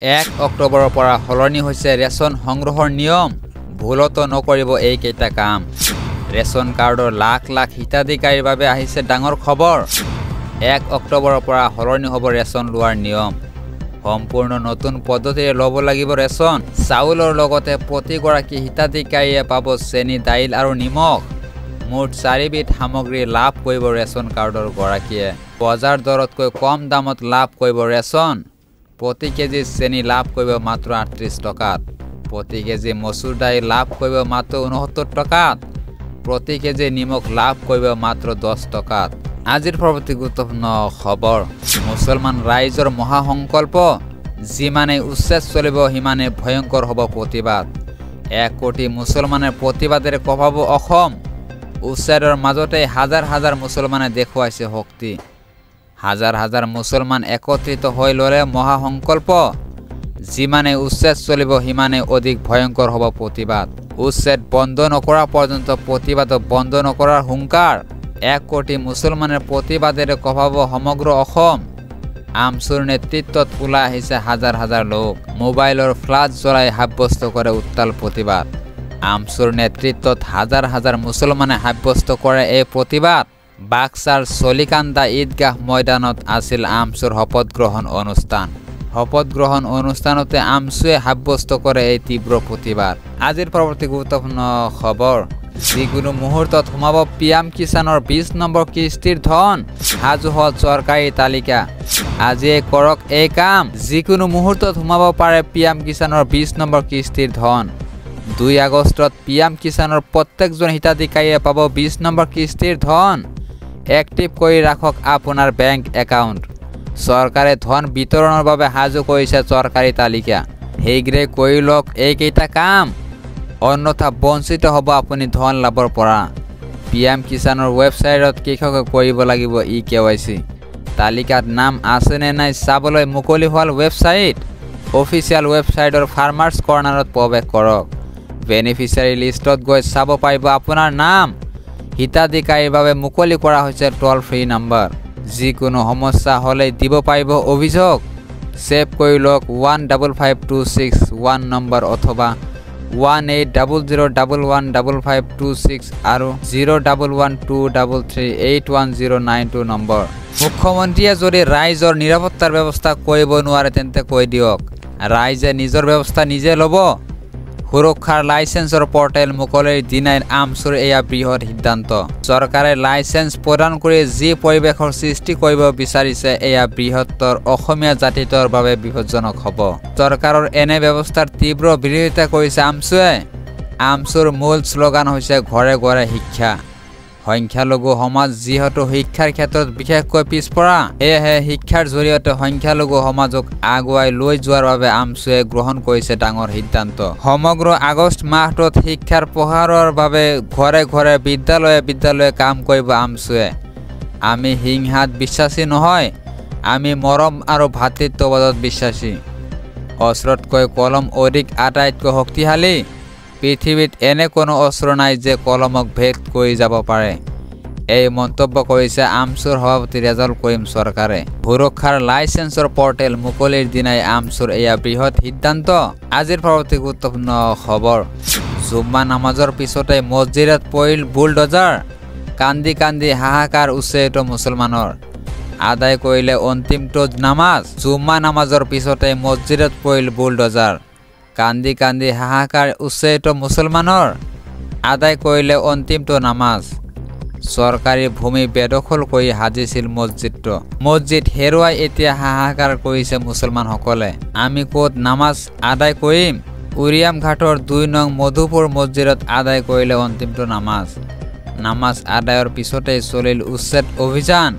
1 অক্টোবৰৰ পৰা সলনি হৈছে ৰেচন সংগ্ৰহৰ নিয়ম। ভুলতো নকৰিব এইকেইটা কাম। ৰেচন কাৰ্ডৰ লাখ লাখ হিতাধিকাৰীৰ বাবে আহিছে ডাঙৰ খবৰ। 1 অক্টোবৰৰ পৰা সলনি হ'ব ৰেচন লোৱাৰ নিয়ম। সম্পূৰ্ণ নতুন পদ্ধতিৰে ল'ব লাগিব ৰেচন। চাউলৰ লগতে প্ৰতিগৰাকী হিতাধিকাৰীয়ে পাব চেনি, দাইল আৰু নিমখ। মুঠ 4বিধ সামগ্ৰী লাভ কৰিব ৰেচন কাৰ্ডৰ গৰাকীয়ে। বজাৰ দৰতকৈ কম দামত লাভ কৰিব ৰেচন। প্ৰতি কেজি চেনি লাভ কৰিব মাত্ৰ 38 টকাত। প্ৰতি কেজি মচুৰ দাইল লাভ কৰিব মাত্ৰ 69 টকাত। প্ৰতি কেজি নিমখ লাভ কৰিব মাত্ৰ 10 টকাত। আজিৰ পৰৱৰ্তী গুৰুত্বপূৰ্ণ খবৰ। মুছলমান ৰাইজৰ মহাসংকল্প। যিমানে উচ্ছেদ চলিব সিমানে ভয়ংকৰ হ'ব প্ৰতিবাদ। 1 কোটি মুছলমানৰ প্ৰতিবাদেৰে কঁপাব অসম। উচ্ছেদৰ মাজতে হাজাৰ হাজাৰ মুছলমানে দেখুৱাইছে শক্তি। হাজাৰ হাজাৰ মুছলমান একত্ৰিত হৈ ল'লে মহাসংকল্প। যিমানে উচ্ছেদ চলিব সিমানে অধিক ভয়ংকৰ হ'ব প্ৰতিবাদ। উচ্ছেদ বন্ধ নকৰা পৰ্যন্ত প্ৰতিবাদ বন্ধ নকৰাৰ হুংকাৰ। 1 কোটি মুছলমানৰ প্ৰতিবাদেৰে কঁপাব সমগ্ৰ অসম। আমছুৰ নেতৃত্বত ওলাই আহিছে হাজাৰ হাজাৰ লোক। মোবাইলৰ ফ্লাছ জ্বলাই সাব্যস্ত কৰে উত্তাল প্ৰতিবাদ। আমছুৰ নেতৃত্বত হাজাৰ হাজাৰ মুছলমানে সাব্যস্ত কৰে এই প্ৰতিবাদ। বাক্সাৰ চলিকান্দা ঈদগাহ ময়দানত আছিল আমছুৰ শপত গ্ৰহণ অনুষ্ঠান। শপত গ্ৰহণ অনুষ্ঠানতে আমছুৱে সাব্যস্ত কৰে এই তীব্ৰ প্ৰতিবাদ। আজিৰ পৰৱৰ্তী গুৰুত্বপূৰ্ণ খবৰ। যিকোনো মুহূৰ্তত সোমাব PM কিষাণৰ 20 নম্বৰ কিস্তিৰ ধন। সাজু হ'ল চৰকাৰী তালিকা। আজিয়ে কৰক এই কাম। যিকোনো মুহূৰ্তত সোমাব পাৰে PM কিষাণৰ 20 নম্বৰ কিস্তিৰ ধন। 2 আগষ্টত PM কিষাণৰ প্ৰত্যেকজন হিতাধিকাৰীয়ে পাব 20 নম্বৰ কিস্তিৰ ধন। এক্টিভ কৰি ৰাখক আপোনাৰ বেংক একাউণ্ট। চৰকাৰে ধন বিতৰণৰ বাবে সাজু কৰিছে চৰকাৰী তালিকা। শীঘ্ৰে কৰি লওক এইকেইটা কাম, অন্যথা বঞ্চিত হ'ব আপুনি ধন লাভৰ পৰা। PM কিষাণৰ ৱেবছাইটত কৃষকে কৰিব লাগিব eKYC। তালিকাত নাম আছেনে নাই চাবলৈ মুকলি হোৱা ৱেবছাইট। অফিচিয়েল ৱেবছাইটৰ ফাৰ্মাৰ্ছ কৰ্ণাৰত প্ৰৱেশ কৰক। বেনিফিচিয়াৰী লিষ্টত গৈ চাব পাৰিব আপোনাৰ নাম। হিতাধিকাৰীৰ বাবে মুকলি কৰা হৈছে টল ফ্ৰী নম্বৰ। যিকোনো সমস্যা হ'লে দিব পাৰিব অভিযোগ। ছেভ কৰি লওক 15526 নম্বৰ অথবা 1800115526 আৰু 0112338109 নম্বৰ। মুখ্যমন্ত্ৰীয়ে যদি ৰাইজৰ নিৰাপত্তাৰ ব্যৱস্থা কৰিব নোৱাৰে তেন্তে কৈ দিয়ক। ৰাইজে নিজৰ ব্যৱস্থা নিজে ল'ব। সুৰক্ষাৰ লাইচেন্সৰ পৰ্টেল মুকলিৰ দিনাই আমছুৰ এয়া বৃহৎ সিদ্ধান্ত। চৰকাৰে লাইচেন্স প্ৰদান কৰি যি পৰিৱেশৰ সৃষ্টি কৰিব বিচাৰিছে এয়া বৃহত্তৰ অসমীয়া জাতিটোৰ বাবে বিপদজনক হ'ব। চৰকাৰৰ এনে ব্যৱস্থাৰ তীব্ৰ বিৰোধিতা কৰিছে আমছুৱে। আমছুৰ মূল শ্লোগান হৈছে ঘৰে ঘৰে শিক্ষা। সংখ্যালঘু সমাজ যিহেতু শিক্ষাৰ ক্ষেত্ৰত বিশেষকৈ পিছপৰা, সেয়েহে শিক্ষাৰ জৰিয়তে সংখ্যালঘু সমাজক আগুৱাই লৈ যোৱাৰ বাবে আমছুৱে গ্ৰহণ কৰিছে ডাঙৰ সিদ্ধান্ত। সমগ্ৰ আগষ্ট মাহটোত শিক্ষাৰ প্ৰসাৰৰ বাবে ঘৰে ঘৰে বিদ্যালয়ে কাম কৰিব আমছুৱে। আমি হিংসাত বিশ্বাসী নহয়, আমি মৰম আৰু ভাতৃত্ববাদত বিশ্বাসী। অস্ত্ৰতকৈ কলম অধিক আটাইতকৈ শক্তিশালী। পৃথিৱীত এনে কোনো অস্ত্ৰ নাই যে কলমক ভেদ কৰি যাব পাৰে। এই মন্তব্য কৰিছে আমছুৰ সভাপতি ৰেজাউল কৰিম চৰকাৰে। সুৰক্ষাৰ লাইচেন্সৰ পৰ্টেল মুকলিৰ দিনাই আমছুৰ এয়া বৃহৎ সিদ্ধান্ত। আজিৰ পৰৱৰ্তী গুৰুত্বপূৰ্ণ খবৰ। জুম্মা নামাজৰ পিছতে মছজিদত পৰিল বুলডজাৰ। কান্দি কান্দি হাহাকাৰ উচ্চাৰিত মুছলমানৰ। আদায় কৰিলে অন্তিমটো নামাজ। জুম্মা নামাজৰ পিছতে মছজিদত পৰিল বুলডজাৰ। কান্দি কান্দি হাহাকাৰ উচ্চাৰিত মুছলমানৰ। আদায় কৰিলে অন্তিমটো নামাজ। চৰকাৰী ভূমি বেদখল কৰি সাজিছিল মছজিদটো। মছজিদ হেৰুৱাই এতিয়া হাহাকাৰ কৰিছে মুছলমানসকলে। আমি ক'ত নামাজ আদায় কৰিম? উৰিয়াম ঘাটৰ 2 নং মধুপুৰ মছজিদত আদায় কৰিলে অন্তিমটো নামাজ। নামাজ আদায়ৰ পিছতেই চলিল উচ্ছেদ অভিযান।